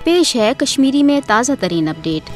پیش ہے کشمیری میں تازہ ترین اپڈیٹ۔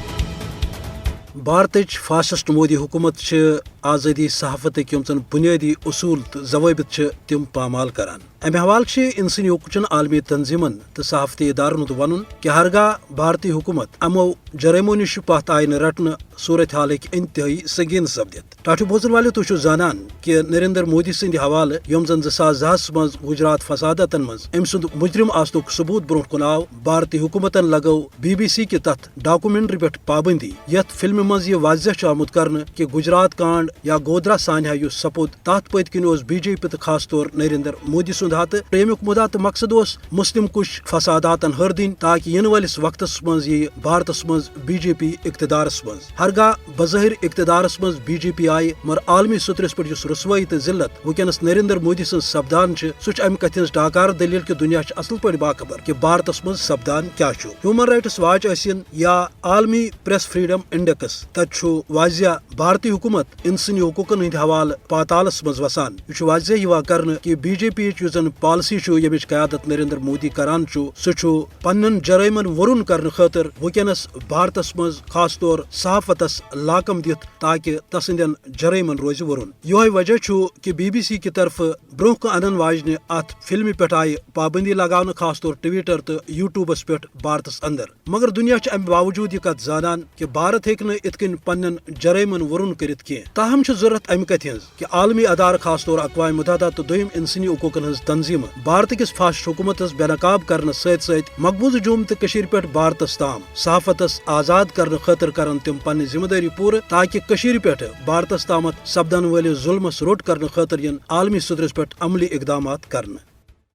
بھارتچ فاسسٹ مودی حکومت آزادی صحافت یمزن بنیادی اصول تو ضوابط تم پامال کران۔ امہ حوالہ انسانی حقوقچن عالمی تنظیمن تو صحافتی ادارن ون کہ ہرگاہ بھارتی حکومت امو جرائمو نش پتھ آئی رٹنے صورت حال انتہائی سنگین سپدت۔ ٹاٹو بوزن والے تھی زانان کہ نریندر مودی سند حوالہ یم زن 2010 مز گجرات فساداتن مز ام سند مجرم آسنک ثبوت برو کن آو، بھارتی حکومتن لگو BBC کہ تتھ ڈاکومنٹری پہ پابندی، یت فلم مز یہ واضح آمت کرنے کہ گجرات کانڈ یا گودرا سانحہ اس سپود تات پت کن BJP تو خاص طور نریندر مودی سند ہاتھ پریمک مدعا تو مقصد اس مسلم کش فساداتن ہر دن تاکہ ین ولس وقتس مز یہ بھارتس مز BJP اقتدارس مز۔ ہرگاہ بظاہر اقتدارس مز BJP آئی مگر عالمی سطرس پہ اس رسوائی تو ذلت ونکس نریندر مودی سن سپدان سہ امہ کتھ ہز ڈاکار دلیل کہ دنیا اصل پہ باخبر کہ بھارتس مز سپدان کیا ہیومن رائٹس واچ ٲسِن یا عالمی پریس فریڈم انڈیکس تت واضح بھارتی حکومت انسانی حقوقن ہند حوالہ پاتالس مز وسان۔ یہ واضح یوان کرنے کہ BJP زن پالسی یمچ قیادت نریندر مودی کران سہ پنن جرائمن ورن کرنے خاطر ونکس بھارتس مز خاص طور صحافتس لاکم دت تاکہ تسندین جرائمن روز ورن۔ یہ وجہ کہ BBC کی طرف برو انن واجنہ ات فلم پہ آئی پابندی لگانے خاص طور ٹویٹر تو یوٹیوبس پہ بھارتس اندر، مگر دنیا امہ باوجود یہ کت زانان کہ بھارت ہیکہ ات کن پنن جرائمن ورن کرت کی۔ تاہم ضرورت امہ کتھ ہز کہ عالمی ادارہ خاص طور اقوام متحدہ تو دویم انسانی حقوقن ہز تنظیم بھارت کس فاسسٹ حکومتس بے نقاب کرنے ست مقبوضہ جوم تو پہ بھارتس تام صحافتس آزاد کرنے خاطر کرن تم پنہ ذمہ داری پور تاکہ پہ بھارتس تامت سپدن ولس ظلمس روٹ کرنے خاطر ین عالمی سطرس پہ عملی اقدامات کرنے۔